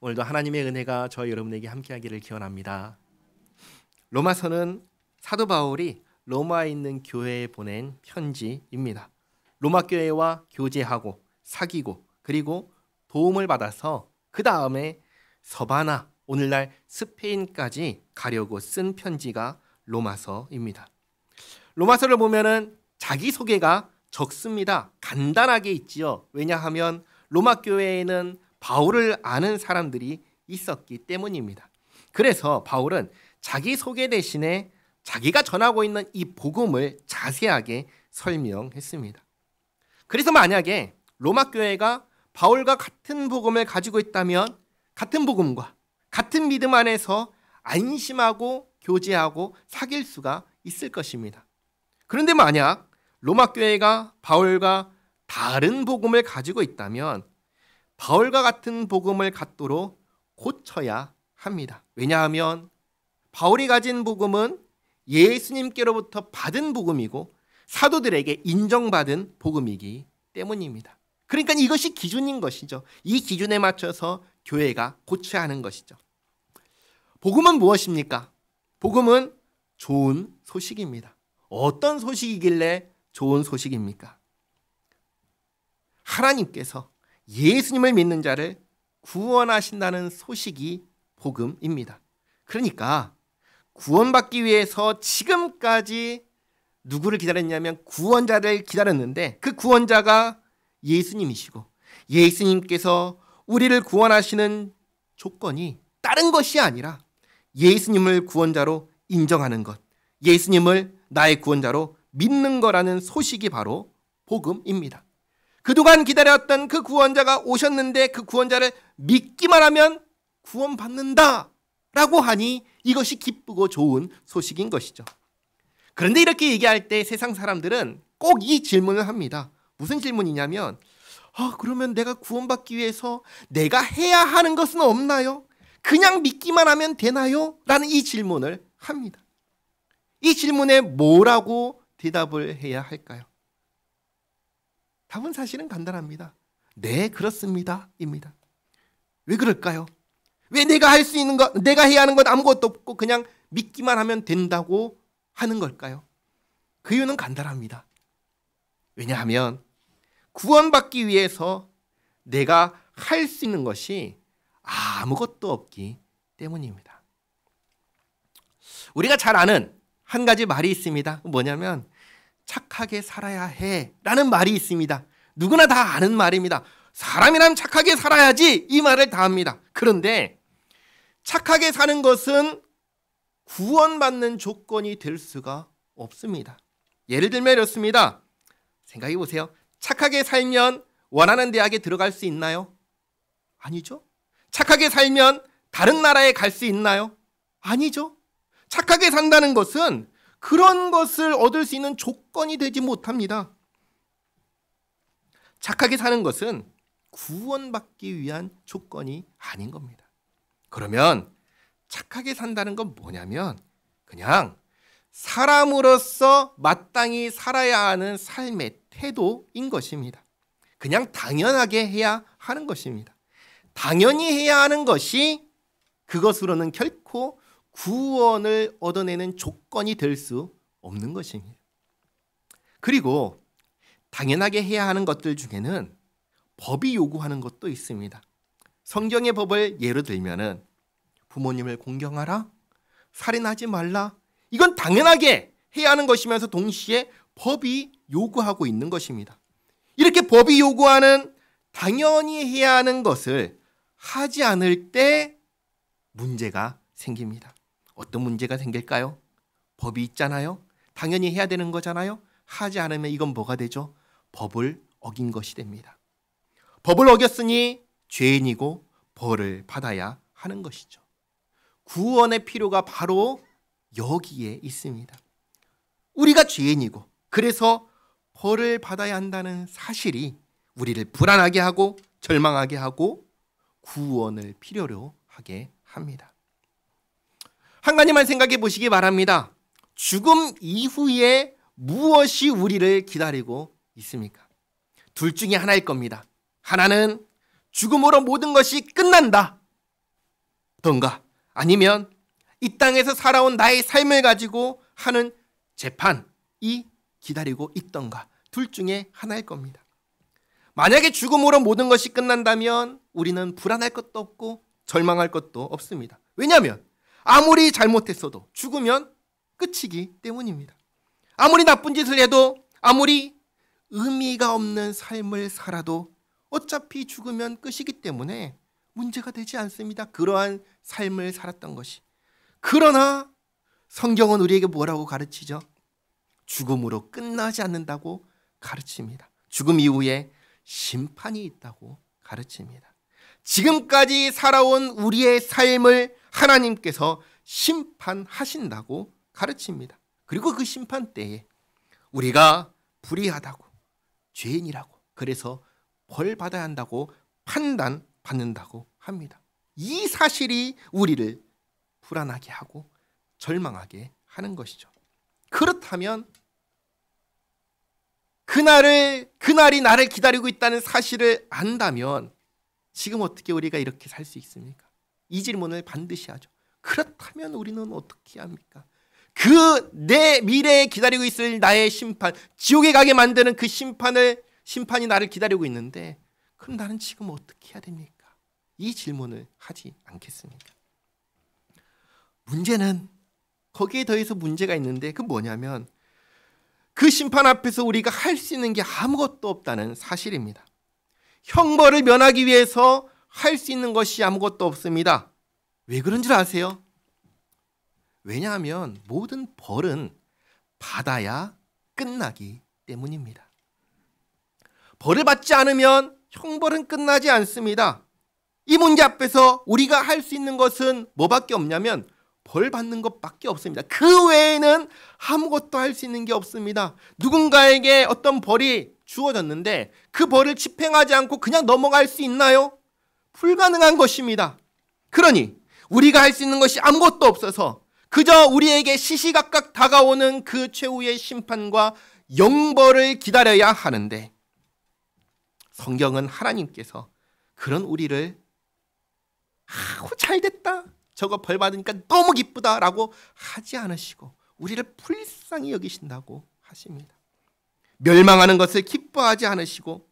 오늘도 하나님의 은혜가 저와 여러분에게 함께하기를 기원합니다. 로마서는 사도 바울이 로마에 있는 교회에 보낸 편지입니다. 로마 교회와 교제하고 사귀고 그리고 도움을 받아서 그 다음에 서바나, 오늘날 스페인까지 가려고 쓴 편지가 로마서입니다. 로마서를 보면은 자기소개가 적습니다. 간단하게 있지요. 왜냐하면 로마 교회에는 바울을 아는 사람들이 있었기 때문입니다. 그래서 바울은 자기소개 대신에 자기가 전하고 있는 이 복음을 자세하게 설명했습니다. 그래서 만약에 로마 교회가 바울과 같은 복음을 가지고 있다면 같은 복음과 같은 믿음 안에서 안심하고 교제하고 사귈 수가 있을 것입니다. 그런데 만약 로마 교회가 바울과 다른 복음을 가지고 있다면 바울과 같은 복음을 갖도록 고쳐야 합니다. 왜냐하면 바울이 가진 복음은 예수님께로부터 받은 복음이고 사도들에게 인정받은 복음이기 때문입니다. 그러니까 이것이 기준인 것이죠. 이 기준에 맞춰서 교회가 고쳐야 하는 것이죠. 복음은 무엇입니까? 복음은 좋은 소식입니다. 어떤 소식이길래 좋은 소식입니까? 하나님께서 예수님을 믿는 자를 구원하신다는 소식이 복음입니다. 그러니까 구원받기 위해서 지금까지 누구를 기다렸냐면 구원자를 기다렸는데 그 구원자가 예수님이시고 예수님께서 우리를 구원하시는 조건이 다른 것이 아니라 예수님을 구원자로 인정하는 것, 예수님을 나의 구원자로 믿는 거라는 소식이 바로 복음입니다. 그동안 기다렸던 그 구원자가 오셨는데 그 구원자를 믿기만 하면 구원받는다라고 하니 이것이 기쁘고 좋은 소식인 것이죠. 그런데 이렇게 얘기할 때 세상 사람들은 꼭 이 질문을 합니다. 무슨 질문이냐면 그러면 내가 구원받기 위해서 내가 해야 하는 것은 없나요? 그냥 믿기만 하면 되나요? 라는 이 질문을 합니다. 이 질문에 뭐라고 대답을 해야 할까요? 답은 사실은 간단합니다. 네, 그렇습니다. 입니다. 왜 그럴까요? 왜 내가 할 수 있는 것, 내가 해야 하는 것 아무것도 없고 그냥 믿기만 하면 된다고 하는 걸까요? 그 이유는 간단합니다. 왜냐하면 구원받기 위해서 내가 할 수 있는 것이 아무것도 없기 때문입니다. 우리가 잘 아는 한 가지 말이 있습니다. 뭐냐면 착하게 살아야 해 라는 말이 있습니다. 누구나 다 아는 말입니다. 사람이란 착하게 살아야지 이 말을 다 합니다. 그런데 착하게 사는 것은 구원받는 조건이 될 수가 없습니다. 예를 들면 이렇습니다. 생각해 보세요. 착하게 살면 원하는 대학에 들어갈 수 있나요? 아니죠. 착하게 살면 다른 나라에 갈 수 있나요? 아니죠. 착하게 산다는 것은 그런 것을 얻을 수 있는 조건이 되지 못합니다. 착하게 사는 것은 구원받기 위한 조건이 아닌 겁니다. 그러면 착하게 산다는 건 뭐냐면 그냥 사람으로서 마땅히 살아야 하는 삶의 태도인 것입니다. 그냥 당연하게 해야 하는 것입니다. 당연히 해야 하는 것이 그것으로는 결코 구원을 얻어내는 조건이 될 수 없는 것입니다. 그리고 당연하게 해야 하는 것들 중에는 법이 요구하는 것도 있습니다. 성경의 법을 예로 들면은 부모님을 공경하라, 살인하지 말라. 이건 당연하게 해야 하는 것이면서 동시에 법이 요구하고 있는 것입니다. 이렇게 법이 요구하는 당연히 해야 하는 것을 하지 않을 때 문제가 생깁니다. 어떤 문제가 생길까요? 법이 있잖아요. 당연히 해야 되는 거잖아요. 하지 않으면 이건 뭐가 되죠? 법을 어긴 것이 됩니다. 법을 어겼으니 죄인이고 벌을 받아야 하는 것이죠. 구원의 필요가 바로 여기에 있습니다. 우리가 죄인이고 그래서 벌을 받아야 한다는 사실이 우리를 불안하게 하고 절망하게 하고 구원을 필요로 하게 합니다. 한 가지만 생각해 보시기 바랍니다. 죽음 이후에 무엇이 우리를 기다리고 있습니까? 둘 중에 하나일 겁니다. 하나는 죽음으로 모든 것이 끝난다. 던가 아니면 이 땅에서 살아온 나의 삶을 가지고 하는 재판이 기다리고 있던가 둘 중에 하나일 겁니다. 만약에 죽음으로 모든 것이 끝난다면 우리는 불안할 것도 없고 절망할 것도 없습니다. 왜냐하면 아무리 잘못했어도 죽으면 끝이기 때문입니다. 아무리 나쁜 짓을 해도 아무리 의미가 없는 삶을 살아도 어차피 죽으면 끝이기 때문에 문제가 되지 않습니다. 그러한 삶을 살았던 것이. 그러나 성경은 우리에게 뭐라고 가르치죠? 죽음으로 끝나지 않는다고 가르칩니다. 죽음 이후에 심판이 있다고 가르칩니다. 지금까지 살아온 우리의 삶을 하나님께서 심판하신다고 가르칩니다. 그리고 그 심판 때에 우리가 불의하다고, 죄인이라고, 그래서 벌 받아야 한다고 판단받는다고 합니다. 이 사실이 우리를 불안하게 하고 절망하게 하는 것이죠. 그렇다면 그날이 나를 기다리고 있다는 사실을 안다면 지금 어떻게 우리가 이렇게 살 수 있습니까? 이 질문을 반드시 하죠. 그렇다면 우리는 어떻게 합니까? 그 내 미래에 기다리고 있을 나의 심판, 지옥에 가게 만드는 그 심판이 나를 기다리고 있는데 그럼 나는 지금 어떻게 해야 됩니까? 이 질문을 하지 않겠습니까? 문제는 거기에 더해서 문제가 있는데 그 뭐냐면 그 심판 앞에서 우리가 할 수 있는 게 아무것도 없다는 사실입니다. 형벌을 면하기 위해서 할 수 있는 것이 아무것도 없습니다. 왜 그런 줄 아세요? 왜냐하면 모든 벌은 받아야 끝나기 때문입니다. 벌을 받지 않으면 형벌은 끝나지 않습니다. 이 문제 앞에서 우리가 할 수 있는 것은 뭐밖에 없냐면 벌 받는 것밖에 없습니다. 그 외에는 아무것도 할 수 있는 게 없습니다. 누군가에게 어떤 벌이 주어졌는데 그 벌을 집행하지 않고 그냥 넘어갈 수 있나요? 불가능한 것입니다. 그러니 우리가 할 수 있는 것이 아무것도 없어서 그저 우리에게 시시각각 다가오는 그 최후의 심판과 영벌을 기다려야 하는데 성경은 하나님께서 그런 우리를 잘됐다, 저거 벌 받으니까 너무 기쁘다라고 하지 않으시고 우리를 불쌍히 여기신다고 하십니다. 멸망하는 것을 기뻐하지 않으시고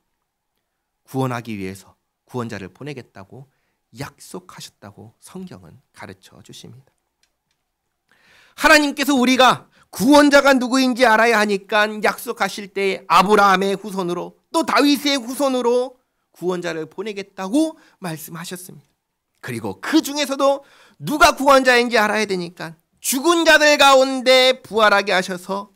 구원하기 위해서 구원자를 보내겠다고 약속하셨다고 성경은 가르쳐 주십니다. 하나님께서 우리가 구원자가 누구인지 알아야 하니까 약속하실 때 아브라함의 후손으로 또 다윗의 후손으로 구원자를 보내겠다고 말씀하셨습니다. 그리고 그 중에서도 누가 구원자인지 알아야 되니까 죽은 자들 가운데 부활하게 하셔서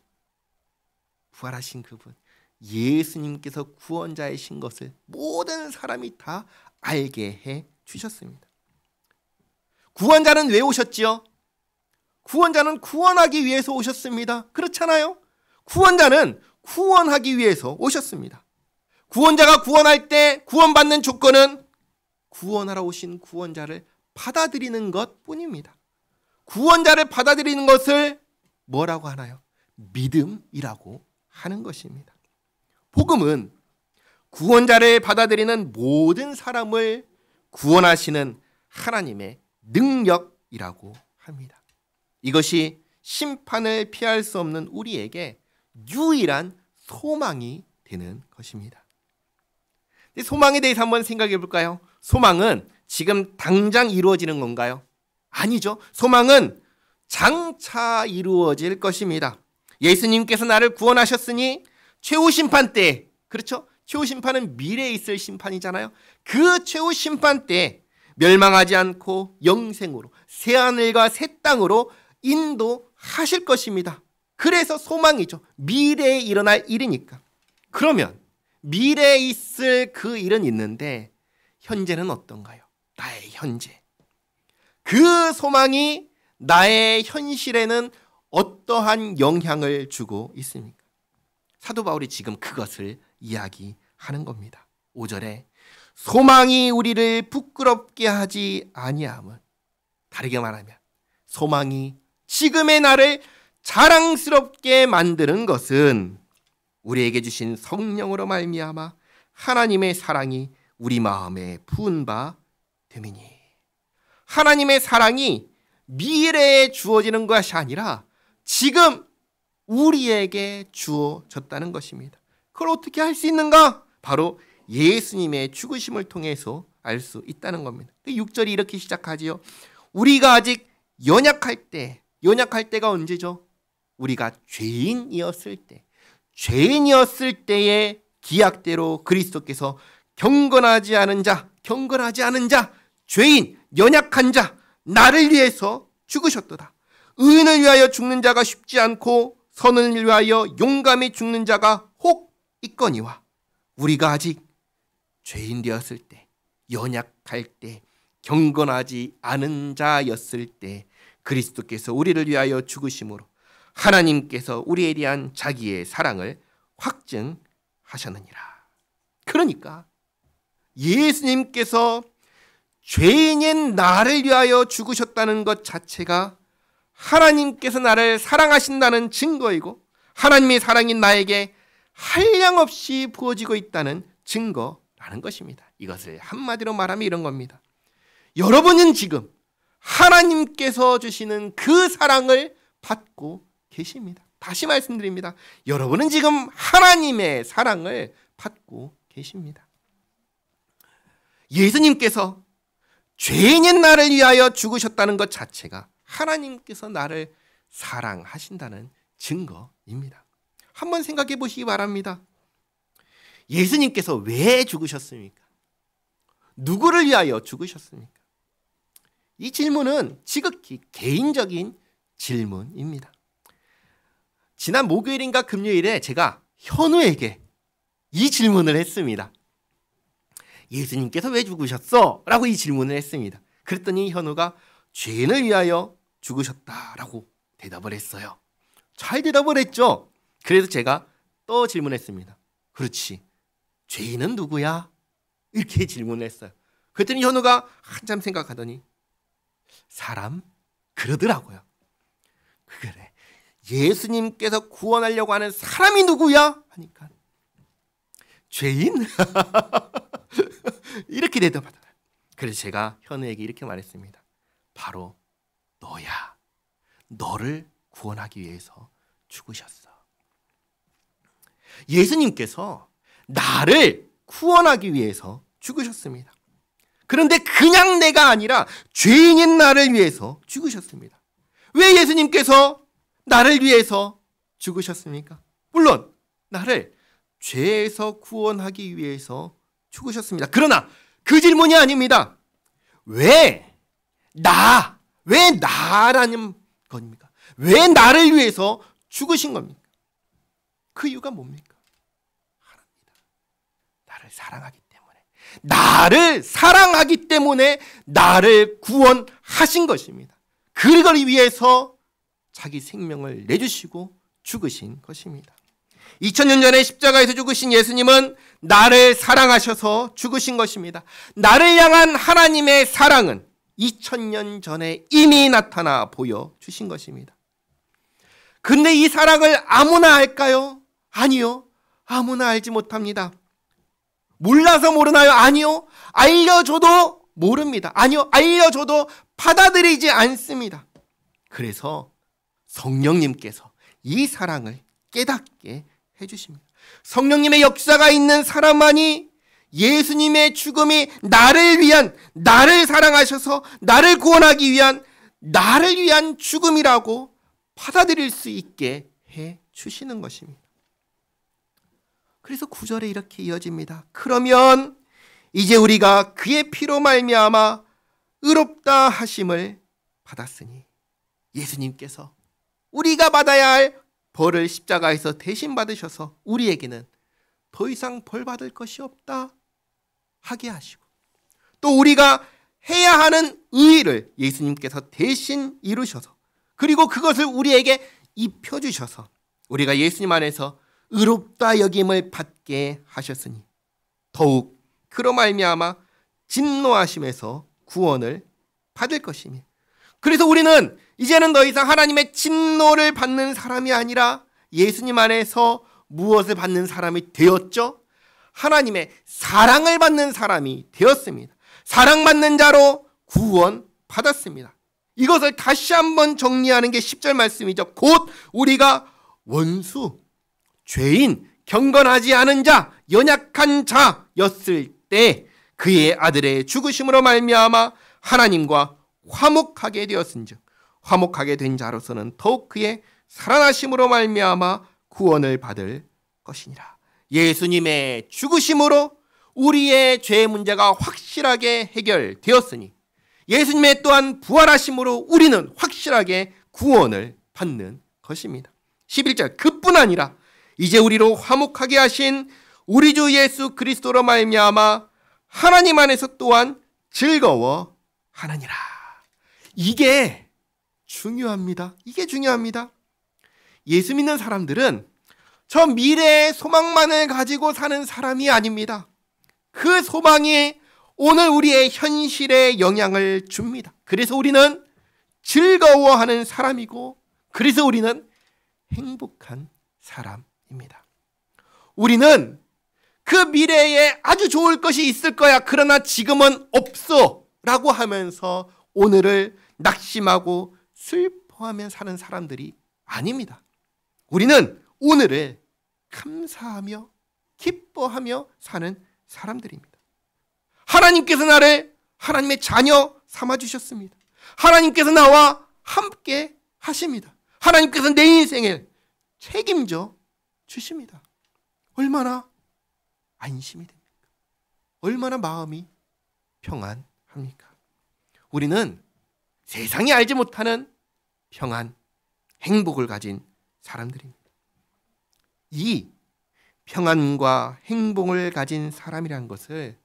부활하신 그분 예수님께서 구원자이신 것을 모든 사람이 다 알게 해 주셨습니다. 구원자는 왜 오셨지요? 구원자는 구원하기 위해서 오셨습니다. 그렇잖아요? 구원자는 구원하기 위해서 오셨습니다. 구원자가 구원할 때 구원받는 조건은 구원하러 오신 구원자를 받아들이는 것뿐입니다. 구원자를 받아들이는 것을 뭐라고 하나요? 믿음이라고 하는 것입니다. 복음은 구원자를 받아들이는 모든 사람을 구원하시는 하나님의 능력이라고 합니다. 이것이 심판을 피할 수 없는 우리에게 유일한 소망이 되는 것입니다. 소망에 대해서 한번 생각해 볼까요? 소망은 지금 당장 이루어지는 건가요? 아니죠. 소망은 장차 이루어질 것입니다. 예수님께서 나를 구원하셨으니 최후 심판 때, 그렇죠? 최후 심판은 미래에 있을 심판이잖아요. 그 최후 심판 때 멸망하지 않고 영생으로 새하늘과 새 땅으로 인도하실 것입니다. 그래서 소망이죠. 미래에 일어날 일이니까. 그러면 미래에 있을 그 일은 있는데 현재는 어떤가요? 나의 현재. 그 소망이 나의 현실에는 어떠한 영향을 주고 있습니까? 사도 바울이 지금 그것을 이야기하는 겁니다. 5절에 소망이 우리를 부끄럽게 하지 아니함은, 다르게 말하면 소망이 지금의 나를 자랑스럽게 만드는 것은 우리에게 주신 성령으로 말미암아 하나님의 사랑이 우리 마음에 부은 바 됨이니. 하나님의 사랑이 미래에 주어지는 것이 아니라 지금 우리에게 주어졌다는 것입니다. 그걸 어떻게 할 수 있는가? 바로 예수님의 죽으심을 통해서 알 수 있다는 겁니다. 6절이 이렇게 시작하지요. 우리가 아직 연약할 때가 언제죠? 우리가 죄인이었을 때의 기약대로 그리스도께서 경건하지 않은 자, 죄인, 연약한 자, 나를 위해서 죽으셨도다. 의인을 위하여 죽는 자가 쉽지 않고 선을 위하여 용감히 죽는 자가 혹 있거니와 우리가 아직 죄인 되었을 때, 연약할 때, 경건하지 않은 자였을 때 그리스도께서 우리를 위하여 죽으심으로 하나님께서 우리에 대한 자기의 사랑을 확증하셨느니라. 그러니까 예수님께서 죄인인 나를 위하여 죽으셨다는 것 자체가 하나님께서 나를 사랑하신다는 증거이고 하나님의 사랑이 나에게 한량없이 부어지고 있다는 증거라는 것입니다. 이것을 한마디로 말하면 이런 겁니다. 여러분은 지금 하나님께서 주시는 그 사랑을 받고 계십니다. 다시 말씀드립니다. 여러분은 지금 하나님의 사랑을 받고 계십니다. 예수님께서 죄인인 나를 위하여 죽으셨다는 것 자체가 하나님께서 나를 사랑하신다는 증거입니다. 한번 생각해 보시기 바랍니다. 예수님께서 왜 죽으셨습니까? 누구를 위하여 죽으셨습니까? 이 질문은 지극히 개인적인 질문입니다. 지난 목요일인가 금요일에 제가 현우에게 이 질문을 했습니다. 예수님께서 왜 죽으셨어? 라고 이 질문을 했습니다. 그랬더니 현우가 죄인을 위하여 죽으셨다라고 대답을 했어요. 잘 대답을 했죠? 그래서 제가 또 질문했습니다. 그렇지, 죄인은 누구야? 이렇게 질문을 했어요. 그랬더니 현우가 한참 생각하더니 사람? 그러더라고요. 그래, 예수님께서 구원하려고 하는 사람이 누구야? 하니까 죄인? 이렇게 대답하더라고요. 그래서 제가 현우에게 이렇게 말했습니다. 바로 너야. 너를 구원하기 위해서 죽으셨어. 예수님께서 나를 구원하기 위해서 죽으셨습니다. 그런데 그냥 내가 아니라 죄인인 나를 위해서 죽으셨습니다. 왜 예수님께서 나를 위해서 죽으셨습니까? 물론 나를 죄에서 구원하기 위해서 죽으셨습니다. 그러나 그 질문이 아닙니다. 왜 나라는 겁니까? 왜 나를 위해서 죽으신 겁니까? 그 이유가 뭡니까? 하나입니다. 나를 사랑하기 때문에 나를 구원하신 것입니다. 그걸 위해서 자기 생명을 내주시고 죽으신 것입니다. 2000년 전에 십자가에서 죽으신 예수님은 나를 사랑하셔서 죽으신 것입니다. 나를 향한 하나님의 사랑은 2000년 전에 이미 나타나 보여주신 것입니다. 근데 이 사랑을 아무나 알까요? 아니요. 아무나 알지 못합니다. 몰라서 모르나요? 아니요. 알려줘도 모릅니다. 아니요. 알려줘도 받아들이지 않습니다. 그래서 성령님께서 이 사랑을 깨닫게 해주십니다. 성령님의 역사가 있는 사람만이 예수님의 죽음이 나를 사랑하셔서 나를 구원하기 위한 죽음이라고 받아들일 수 있게 해 주시는 것입니다. 그래서 9절에 이렇게 이어집니다. 그러면 이제 우리가 그의 피로 말미암아 의롭다 하심을 받았으니 예수님께서 우리가 받아야 할 벌을 십자가에서 대신 받으셔서 우리에게는 더 이상 벌 받을 것이 없다 하게 하시고 또 우리가 해야 하는 의의를 예수님께서 대신 이루셔서 그리고 그것을 우리에게 입혀주셔서 우리가 예수님 안에서 의롭다 여김을 받게 하셨으니 더욱 그로 말미암아 진노하심에서 구원을 받을 것이며 그래서 우리는 이제는 더 이상 하나님의 진노를 받는 사람이 아니라 예수님 안에서 무엇을 받는 사람이 되었죠? 하나님의 사랑을 받는 사람이 되었습니다. 사랑받는 자로 구원 받았습니다. 이것을 다시 한번 정리하는 게 10절 말씀이죠. 곧 우리가 원수, 죄인, 경건하지 않은 자, 연약한 자였을 때 그의 아들의 죽으심으로 말미암아 하나님과 화목하게 되었은즉 화목하게 된 자로서는 더욱 그의 살아나심으로 말미암아 구원을 받을 것이니라. 예수님의 죽으심으로 우리의 죄 문제가 확실하게 해결되었으니 예수님의 또한 부활하심으로 우리는 확실하게 구원을 받는 것입니다. 11절 그뿐 아니라 이제 우리로 화목하게 하신 우리 주 예수 그리스도로 말미암아 하나님 안에서 또한 즐거워하느니라. 이게 중요합니다. 이게 중요합니다. 예수 믿는 사람들은 저 미래의 소망만을 가지고 사는 사람이 아닙니다. 그 소망이 오늘 우리의 현실에 영향을 줍니다. 그래서 우리는 즐거워하는 사람이고 그래서 우리는 행복한 사람입니다. 우리는 그 미래에 아주 좋을 것이 있을 거야. 그러나 지금은 없어 라고 하면서 오늘을 낙심하고 슬퍼하며 사는 사람들이 아닙니다. 우리는 오늘을 감사하며 기뻐하며 사는 사람들입니다. 하나님께서 나를 하나님의 자녀 삼아주셨습니다. 하나님께서 나와 함께 하십니다. 하나님께서 내 인생을 책임져 주십니다. 얼마나 안심이 됩니까? 얼마나 마음이 평안합니까? 우리는 세상이 알지 못하는 평안, 행복을 가진 사람들입니다. 이 평안과 행복을 가진 사람이라는 것을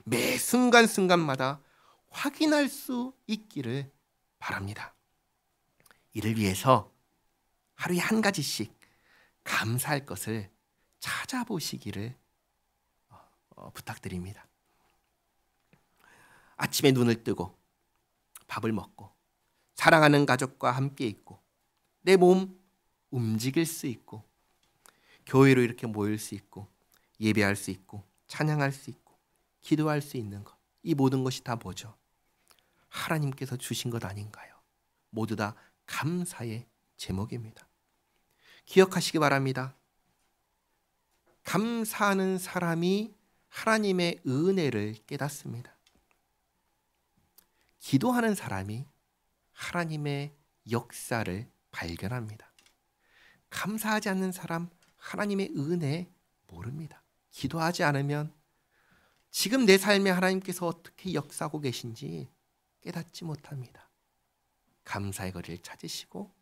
매 순간순간마다 확인할 수 있기를 바랍니다. 이를 위해서 하루에 한 가지씩 감사할 것을 찾아보시기를 부탁드립니다. 아침에 눈을 뜨고 밥을 먹고 사랑하는 가족과 함께 있고 내 몸 움직일 수 있고 교회로 이렇게 모일 수 있고 예배할 수 있고 찬양할 수 있고 기도할 수 있는 것, 이 모든 것이 다 뭐죠? 하나님께서 주신 것 아닌가요? 모두 다 감사의 제목입니다. 기억하시기 바랍니다. 감사하는 사람이 하나님의 은혜를 깨닫습니다. 기도하는 사람이 하나님의 역사를 발견합니다. 감사하지 않는 사람 하나님의 은혜 모릅니다. 기도하지 않으면 지금 내 삶에 하나님께서 어떻게 역사하고 계신지 깨닫지 못합니다. 감사의 거리를 찾으시고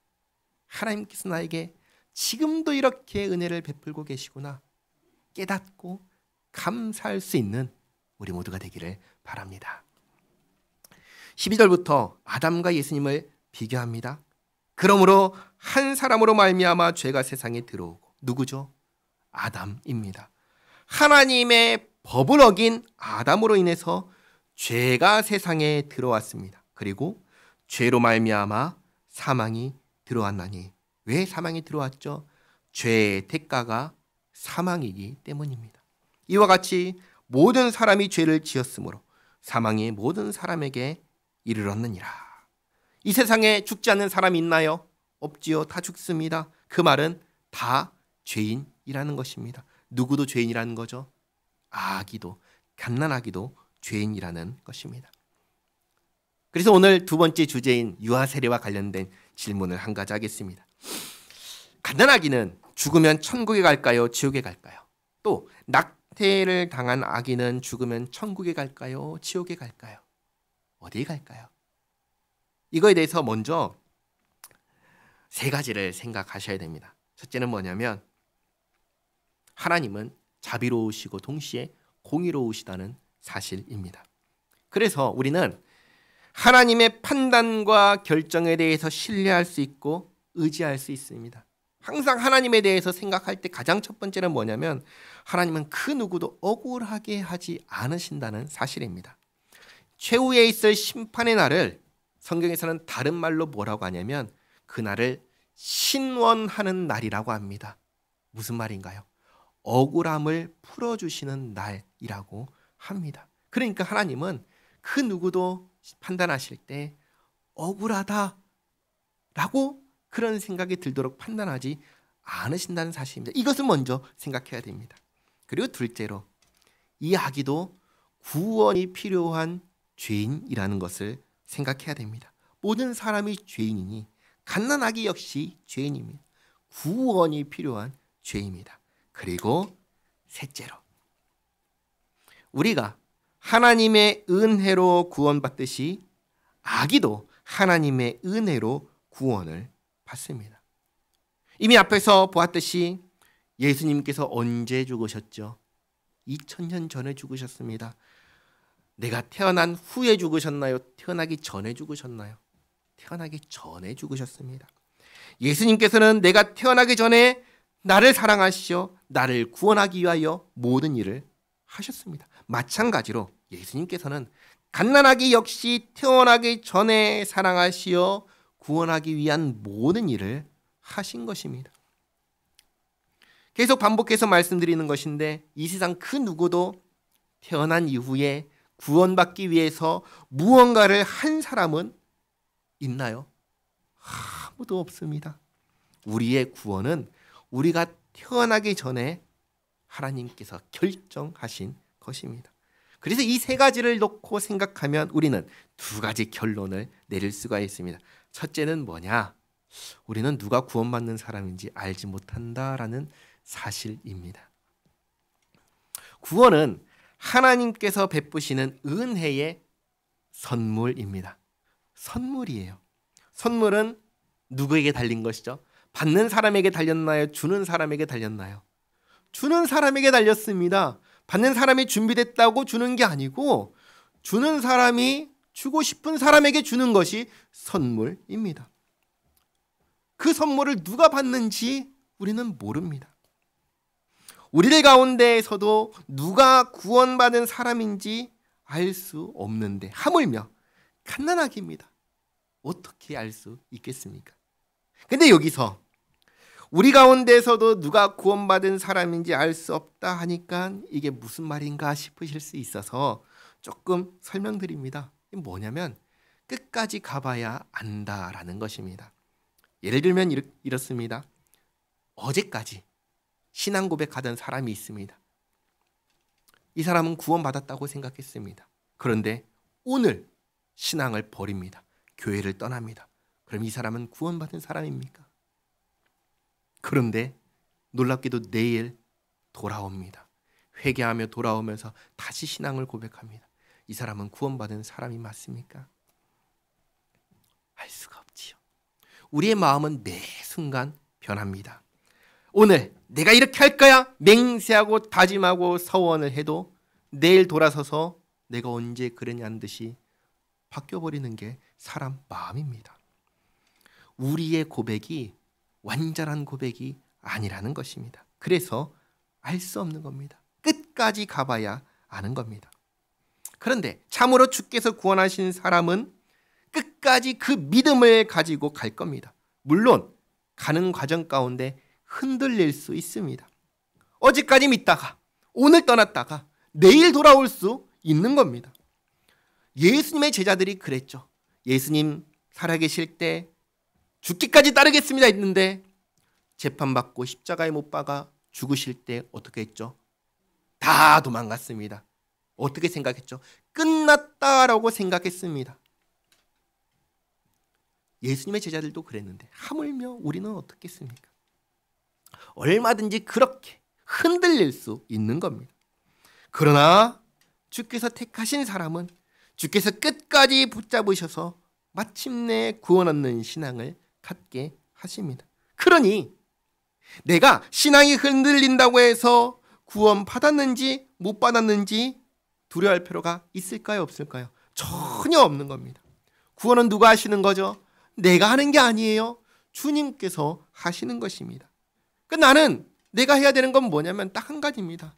하나님께서 나에게 지금도 이렇게 은혜를 베풀고 계시구나 깨닫고 감사할 수 있는 우리 모두가 되기를 바랍니다. 12절부터 아담과 예수님을 비교합니다. 그러므로 한 사람으로 말미암아 죄가 세상에 들어오고 누구죠? 아담입니다. 하나님의 법을 어긴 아담으로 인해서 죄가 세상에 들어왔습니다. 그리고 죄로 말미암아 사망이 들어왔나니 왜 사망이 들어왔죠? 죄의 대가가 사망이기 때문입니다. 이와 같이 모든 사람이 죄를 지었으므로 사망이 모든 사람에게 이르렀느니라. 이 세상에 죽지 않는 사람이 있나요? 없지요. 다 죽습니다. 그 말은 다 죄인이라는 것입니다. 누구도 죄인이라는 거죠. 아기도 갓난아기도 죄인이라는 것입니다. 그래서 오늘 두 번째 주제인 유아 세례와 관련된 질문을 한 가지 하겠습니다. 갓난아기는 죽으면 천국에 갈까요? 지옥에 갈까요? 또 낙태를 당한 아기는 죽으면 천국에 갈까요? 지옥에 갈까요? 어디에 갈까요? 이거에 대해서 먼저 세 가지를 생각하셔야 됩니다. 첫째는 뭐냐면 하나님은 자비로우시고 동시에 공의로우시다는 사실입니다. 그래서 우리는 하나님의 판단과 결정에 대해서 신뢰할 수 있고 의지할 수 있습니다. 항상 하나님에 대해서 생각할 때 가장 첫 번째는 뭐냐면 하나님은 그 누구도 억울하게 하지 않으신다는 사실입니다. 최후에 있을 심판의 날을 성경에서는 다른 말로 뭐라고 하냐면 그날을 신원하는 날이라고 합니다. 무슨 말인가요? 억울함을 풀어주시는 날이라고 합니다. 그러니까 하나님은 그 누구도 판단하실 때 억울하다라고 그런 생각이 들도록 판단하지 않으신다는 사실입니다. 이것을 먼저 생각해야 됩니다. 그리고 둘째로 이 아기도 구원이 필요한 죄인이라는 것을 생각해야 됩니다. 모든 사람이 죄인이니 갓난아기 역시 죄인입니다. 구원이 필요한 죄입니다. 그리고 셋째로 우리가 하나님의 은혜로 구원받듯이 아기도 하나님의 은혜로 구원을 받습니다. 이미 앞에서 보았듯이 예수님께서 언제 죽으셨죠? 2000년 전에 죽으셨습니다. 내가 태어난 후에 죽으셨나요? 태어나기 전에 죽으셨나요? 태어나기 전에 죽으셨습니다. 예수님께서는 내가 태어나기 전에 나를 사랑하시어 나를 구원하기 위하여 모든 일을 하셨습니다. 마찬가지로 예수님께서는 갓난아기 역시 태어나기 전에 사랑하시어 구원하기 위한 모든 일을 하신 것입니다. 계속 반복해서 말씀드리는 것인데 이 세상 그 누구도 태어난 이후에 구원받기 위해서 무언가를 한 사람은 있나요? 아무도 없습니다. 우리의 구원은 우리가 태어나기 전에 하나님께서 결정하신 것입니다. 그래서 이 세 가지를 놓고 생각하면 우리는 두 가지 결론을 내릴 수가 있습니다. 첫째는 뭐냐? 우리는 누가 구원받는 사람인지 알지 못한다라는 사실입니다. 구원은 하나님께서 베푸시는 은혜의 선물입니다. 선물이에요. 선물은 누구에게 달린 것이죠? 받는 사람에게 달렸나요? 주는 사람에게 달렸나요? 주는 사람에게 달렸습니다. 받는 사람이 준비됐다고 주는 게 아니고 주는 사람이 주고 싶은 사람에게 주는 것이 선물입니다. 그 선물을 누가 받는지 우리는 모릅니다. 우리들 가운데에서도 누가 구원받은 사람인지 알 수 없는데 하물며 갓난아기입니다. 어떻게 알 수 있겠습니까? 근데 여기서 우리 가운데서도 누가 구원받은 사람인지 알 수 없다 하니까 이게 무슨 말인가 싶으실 수 있어서 조금 설명드립니다. 이게 뭐냐면 끝까지 가봐야 안다라는 것입니다. 예를 들면 이렇습니다. 어제까지 신앙 고백하던 사람이 있습니다. 이 사람은 구원받았다고 생각했습니다. 그런데 오늘 신앙을 버립니다. 교회를 떠납니다. 그럼 이 사람은 구원받은 사람입니까? 그런데 놀랍게도 내일 돌아옵니다. 회개하며 돌아오면서 다시 신앙을 고백합니다. 이 사람은 구원받은 사람이 맞습니까? 알 수가 없지요. 우리의 마음은 매 순간 변합니다. 오늘 내가 이렇게 할 거야 맹세하고 다짐하고 서원을 해도 내일 돌아서서 내가 언제 그랬냐는 듯이 바뀌어버리는 게 사람 마음입니다. 우리의 고백이 완전한 고백이 아니라는 것입니다. 그래서 알 수 없는 겁니다. 끝까지 가봐야 아는 겁니다. 그런데 참으로 주께서 구원하신 사람은 끝까지 그 믿음을 가지고 갈 겁니다. 물론 가는 과정 가운데 흔들릴 수 있습니다. 어제까지 믿다가 오늘 떠났다가 내일 돌아올 수 있는 겁니다. 예수님의 제자들이 그랬죠. 예수님 살아계실 때 죽기까지 따르겠습니다 했는데 재판받고 십자가에 못 박아 죽으실 때 어떻게 했죠? 다 도망갔습니다. 어떻게 생각했죠? 끝났다라고 생각했습니다. 예수님의 제자들도 그랬는데 하물며 우리는 어떻겠습니까? 얼마든지 그렇게 흔들릴 수 있는 겁니다. 그러나 주께서 택하신 사람은 주께서 끝까지 붙잡으셔서 마침내 구원 얻는 신앙을 갖게 하십니다. 그러니 내가 신앙이 흔들린다고 해서 구원 받았는지 못 받았는지 두려워할 필요가 있을까요? 없을까요? 전혀 없는 겁니다. 구원은 누가 하시는 거죠? 내가 하는 게 아니에요. 주님께서 하시는 것입니다. 나는 내가 해야 되는 건 뭐냐면 딱 한 가지입니다.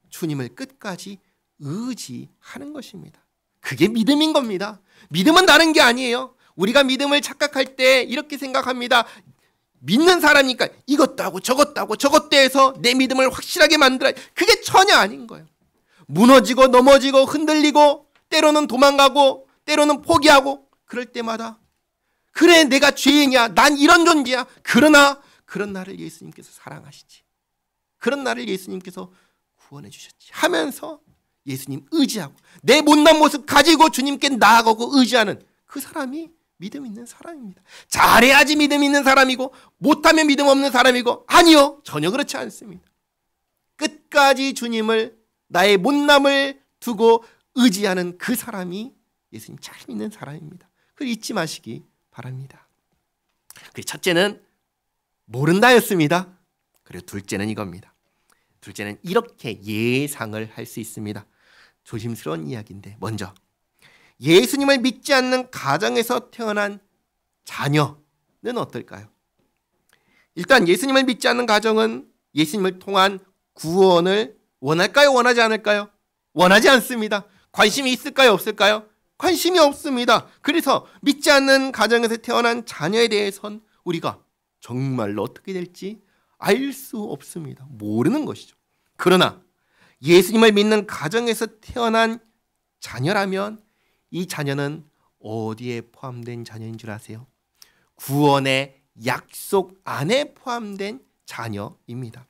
주님을 끝까지 의지하는 것입니다. 그게 믿음인 겁니다. 믿음은 다른 게 아니에요. 우리가 믿음을 착각할 때 이렇게 생각합니다. 믿는 사람이니까 이것도 하고 저것도 해서 내 믿음을 확실하게 만들어야. 그게 전혀 아닌 거예요. 무너지고 넘어지고 흔들리고 때로는 도망가고 때로는 포기하고 그럴 때마다 그래 내가 죄인이야. 난 이런 존재야. 그러나 그런 나를 예수님께서 사랑하시지. 그런 나를 예수님께서 구원해 주셨지 하면서 예수님 의지하고 내 못난 모습 가지고 주님께 나아가고 의지하는 그 사람이 믿음 있는 사람입니다. 잘해야지 믿음 있는 사람이고 못하면 믿음 없는 사람이고 아니요. 전혀 그렇지 않습니다. 끝까지 주님을 나의 못남을 두고 의지하는 그 사람이 예수님 잘 믿는 사람입니다. 그걸 잊지 마시기 바랍니다. 그리고 첫째는 모른다였습니다. 그리고 둘째는 이겁니다. 둘째는 이렇게 예상을 할 수 있습니다. 조심스러운 이야기인데 먼저 예수님을 믿지 않는 가정에서 태어난 자녀는 어떨까요? 일단 예수님을 믿지 않는 가정은 예수님을 통한 구원을 원할까요? 원하지 않을까요? 원하지 않습니다. 관심이 있을까요? 없을까요? 관심이 없습니다. 그래서 믿지 않는 가정에서 태어난 자녀에 대해선 우리가 정말로 어떻게 될지 알 수 없습니다. 모르는 것이죠. 그러나 예수님을 믿는 가정에서 태어난 자녀라면 이 자녀는 어디에 포함된 자녀인 줄 아세요? 구원의 약속 안에 포함된 자녀입니다.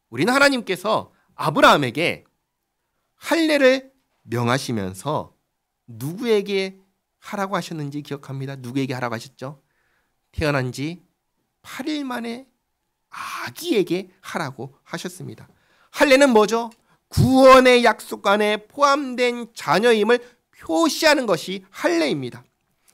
우리는 하나님께서 아브라함에게 할례를 명하시면서 누구에게 하라고 하셨는지 기억합니다. 누구에게 하라고 하셨죠? 태어난 지 8일 만에 아기에게 하라고 하셨습니다. 할례는 뭐죠? 구원의 약속 안에 포함된 자녀임을 표시하는 것이 할례입니다.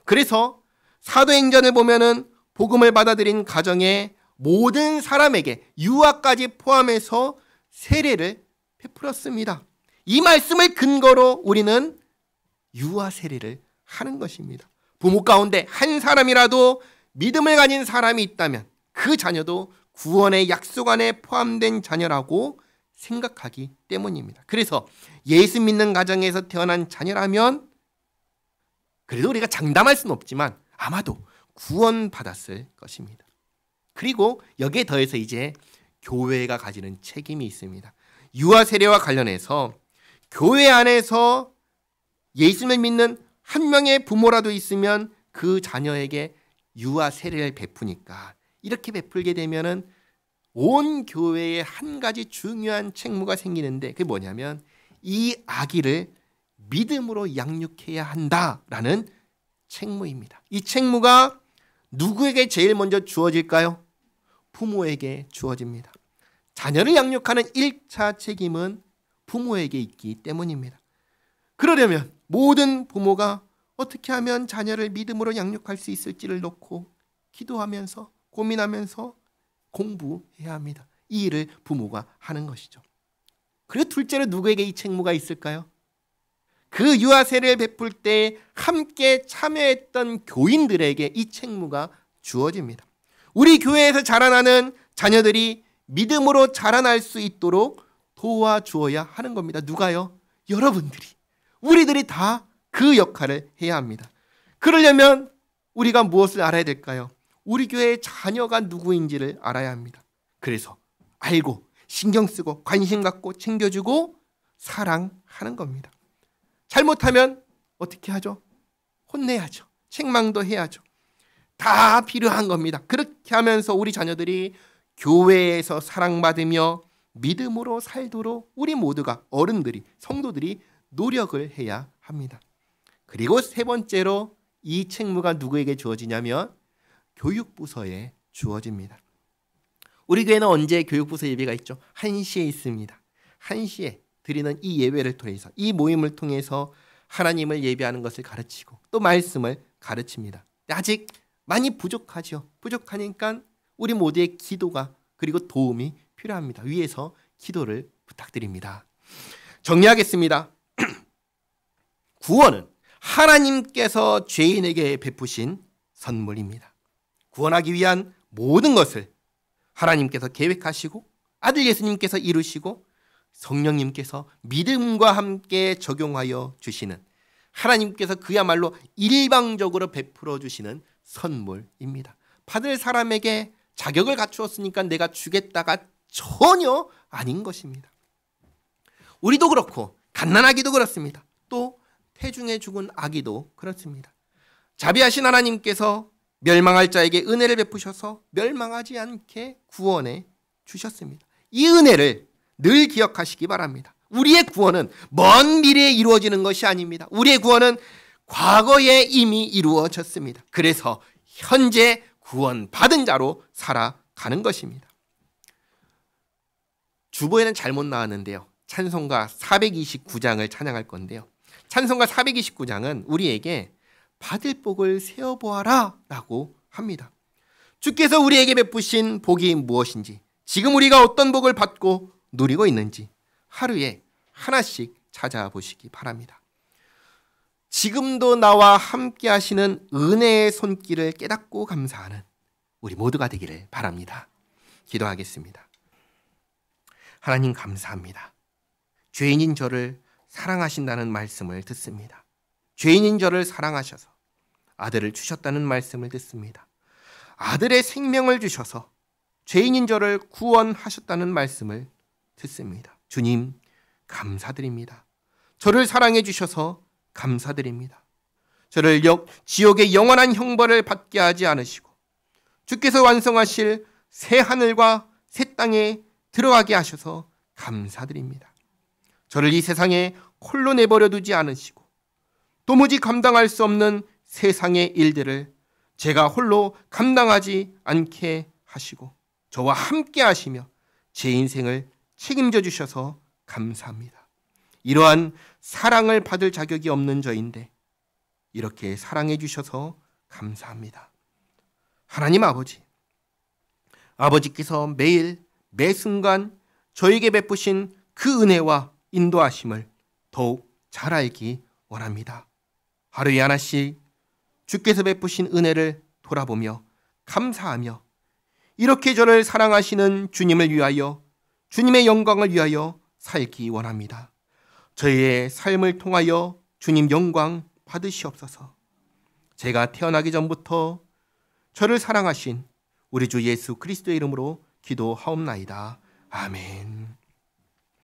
그래서 사도행전을 보면은 복음을 받아들인 가정의 모든 사람에게 유아까지 포함해서 세례를 베풀었습니다. 이 말씀을 근거로 우리는 유아 세례를 하는 것입니다. 부모 가운데 한 사람이라도 믿음을 가진 사람이 있다면 그 자녀도 구원의 약속 안에 포함된 자녀라고 생각하기 때문입니다. 그래서 예수 믿는 가정에서 태어난 자녀라면 그래도 우리가 장담할 수는 없지만 아마도 구원받았을 것입니다. 그리고 여기에 더해서 이제 교회가 가지는 책임이 있습니다. 유아 세례와 관련해서 교회 안에서 예수를 믿는 한 명의 부모라도 있으면 그 자녀에게 유아 세례를 베푸니까 이렇게 베풀게 되면은 온 교회에 한 가지 중요한 책무가 생기는데 그게 뭐냐면 이 아기를 믿음으로 양육해야 한다라는 책무입니다. 이 책무가 누구에게 제일 먼저 주어질까요? 부모에게 주어집니다. 자녀를 양육하는 1차 책임은 부모에게 있기 때문입니다. 그러려면 모든 부모가 어떻게 하면 자녀를 믿음으로 양육할 수 있을지를 놓고 기도하면서 고민하면서 공부해야 합니다. 이 일을 부모가 하는 것이죠. 그리고 둘째로 누구에게 이 책무가 있을까요? 그 유아 세례를 베풀 때 함께 참여했던 교인들에게 이 책무가 주어집니다. 우리 교회에서 자라나는 자녀들이 믿음으로 자라날 수 있도록 도와주어야 하는 겁니다. 누가요? 여러분들이. 우리들이 다 그 역할을 해야 합니다. 그러려면 우리가 무엇을 알아야 될까요? 우리 교회의 자녀가 누구인지를 알아야 합니다. 그래서 알고 신경 쓰고 관심 갖고 챙겨주고 사랑하는 겁니다. 잘못하면 어떻게 하죠? 혼내야죠. 책망도 해야죠. 다 필요한 겁니다. 그렇게 하면서 우리 자녀들이 교회에서 사랑받으며 믿음으로 살도록 우리 모두가 어른들이 성도들이 노력을 해야 합니다. 그리고 세 번째로 이 책무가 누구에게 주어지냐면 교육부서에 주어집니다. 우리 교회는 언제 교육부서 예배가 있죠? 1시에 있습니다. 1시에 드리는 이 예배를 통해서 이 모임을 통해서 하나님을 예배하는 것을 가르치고 또 말씀을 가르칩니다. 아직 많이 부족하죠. 부족하니까 우리 모두의 기도가 그리고 도움이 필요합니다. 위에서 기도를 부탁드립니다. 정리하겠습니다. 구원은 하나님께서 죄인에게 베푸신 선물입니다. 구원하기 위한 모든 것을 하나님께서 계획하시고 아들 예수님께서 이루시고 성령님께서 믿음과 함께 적용하여 주시는 하나님께서 그야말로 일방적으로 베풀어 주시는 선물입니다. 받을 사람에게 자격을 갖추었으니까 내가 주겠다가 전혀 아닌 것입니다. 우리도 그렇고 갓난아기도 그렇습니다. 또 태중에 죽은 아기도 그렇습니다. 자비하신 하나님께서 멸망할 자에게 은혜를 베푸셔서 멸망하지 않게 구원해 주셨습니다. 이 은혜를 늘 기억하시기 바랍니다. 우리의 구원은 먼 미래에 이루어지는 것이 아닙니다. 우리의 구원은 과거에 이미 이루어졌습니다. 그래서 현재 구원받은 자로 살아가는 것입니다. 주보에는 잘못 나왔는데요. 찬송가 429장을 찬양할 건데요. 찬송가 429장은 우리에게 받을 복을 세어보아라 라고 합니다. 주께서 우리에게 베푸신 복이 무엇인지, 지금 우리가 어떤 복을 받고 누리고 있는지 하루에 하나씩 찾아보시기 바랍니다. 지금도 나와 함께 하시는 은혜의 손길을 깨닫고 감사하는 우리 모두가 되기를 바랍니다. 기도하겠습니다. 하나님 감사합니다. 죄인인 저를 사랑하신다는 말씀을 듣습니다. 죄인인 저를 사랑하셔서 아들을 주셨다는 말씀을 듣습니다. 아들의 생명을 주셔서 죄인인 저를 구원하셨다는 말씀을 듣습니다. 주님 감사드립니다. 저를 사랑해 주셔서 감사드립니다. 저를 지옥의 영원한 형벌을 받게 하지 않으시고 주께서 완성하실 새 하늘과 새 땅에 들어가게 하셔서 감사드립니다. 저를 이 세상에 홀로 내버려 두지 않으시고 도무지 감당할 수 없는 세상의 일들을 제가 홀로 감당하지 않게 하시고 저와 함께 하시며 제 인생을 책임져 주셔서 감사합니다. 이러한 사랑을 받을 자격이 없는 저인데 이렇게 사랑해 주셔서 감사합니다. 하나님 아버지, 아버지께서 매일 매 순간 저에게 베푸신 그 은혜와 인도하심을 더욱 잘 알기 원합니다. 하루에 하나씩 주께서 베푸신 은혜를 돌아보며 감사하며 이렇게 저를 사랑하시는 주님을 위하여 주님의 영광을 위하여 살기 원합니다. 저희의 삶을 통하여 주님 영광 받으시옵소서. 제가 태어나기 전부터 저를 사랑하신 우리 주 예수 그리스도의 이름으로 기도하옵나이다. 아멘.